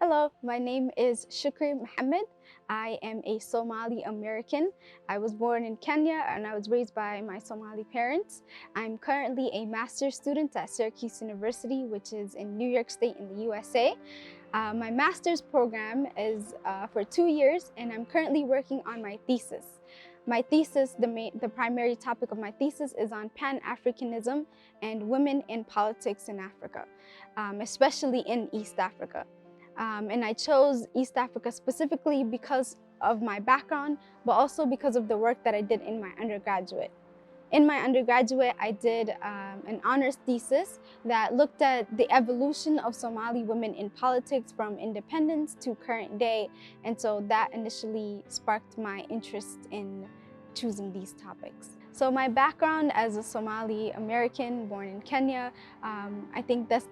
Hello, my name is Shukri Mohamed. I am a Somali American. I was born in Kenya and I was raised by my Somali parents. I'm currently a master's student at Syracusse University, which is in New York State in the USA. My master's program is for 2 years and I'm currently working on my thesis. My thesis, the primary topic of my thesis is on Pan-Africanism and women in politics in Africa, especially in East Africa. And I chose East Africa specifically because of my background, but also because of the work that I did in my undergraduate. In my undergraduate, I did an honors thesis that looked at the evolution of Somali women in politics from independence to current day. And so that initially sparked my interest in choosing these topics. So my background as a Somali American born in Kenya, I think that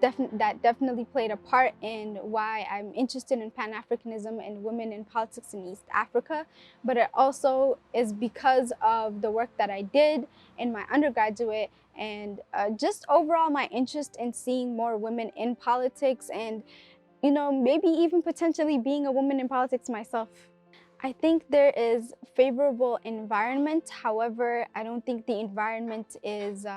definitely played a part in why I'm interested in Pan-Africanism and women in politics in East Africa. But it also is because of the work that I did in my undergraduate and just overall my interest in seeing more women in politics and, maybe even potentially being a woman in politics myself. I think there is favorable environment. However, I don't think the environment is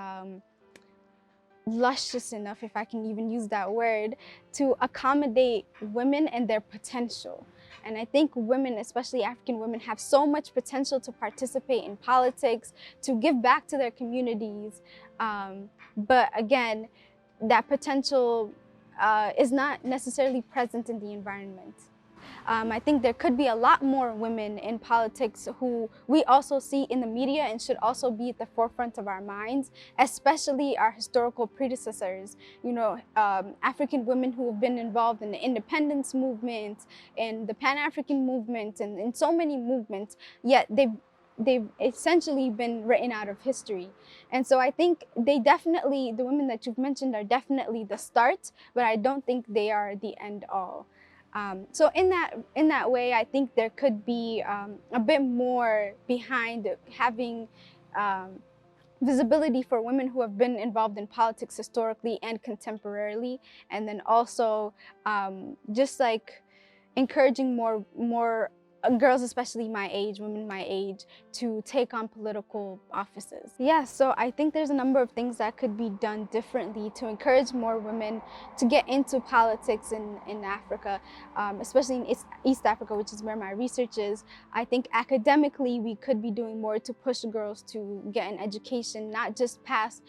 luscious enough, if I can even use that word, to accommodate women and their potential. And I think women, especially African women, have so much potential to participate in politics, to give back to their communities. But again, that potential is not necessarily present in the environment. I think there could be a lot more women in politics who we also see in the media and should also be at the forefront of our minds, especially our historical predecessors. African women who have been involved in the independence movement and the Pan-African movement and in so many movements, yet they've essentially been written out of history. And so I think the women that you've mentioned are definitely the start, but I don't think they are the end all. So in that way, I think there could be a bit more behind having visibility for women who have been involved in politics historically and contemporarily, and then also just like encouraging more girls, especially my age, women my age, to take on political offices. Yeah, so I think there's a number of things that could be done differently to encourage more women to get into politics in Africa, especially in East Africa, which is where my research is. I think academically we could be doing more to push girls to get an education, not just past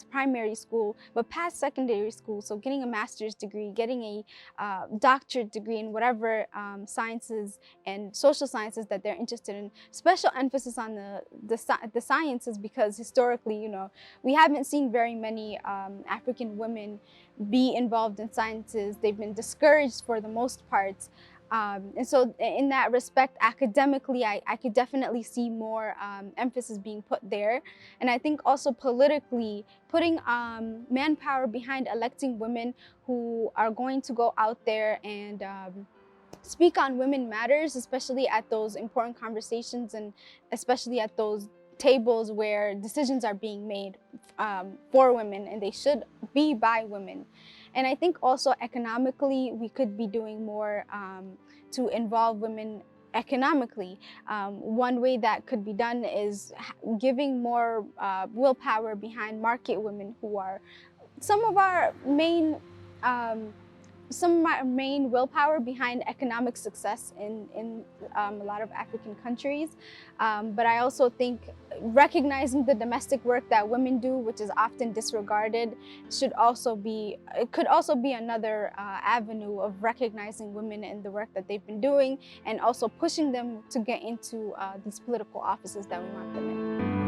primary school, but past secondary school. So getting a master's degree, getting a doctorate degree in whatever sciences and social sciences that they're interested in. Special emphasis on the sciences, because historically, we haven't seen very many African women be involved in sciences. They've been discouraged for the most part. And so in that respect, academically, I could definitely see more emphasis being put there. And I think also politically, putting manpower behind electing women who are going to go out there and speak on women matters, especially at those important conversations and especially at those tables where decisions are being made for women, and they should be by women. And I think also economically, we could be doing more to involve women economically. One way that could be done is giving more willpower behind market women, who are some of our main willpower behind economic success in a lot of African countries. But I also think recognizing the domestic work that women do, which is often disregarded, could also be another avenue of recognizing women and the work that they've been doing, and also pushing them to get into these political offices that we want them in.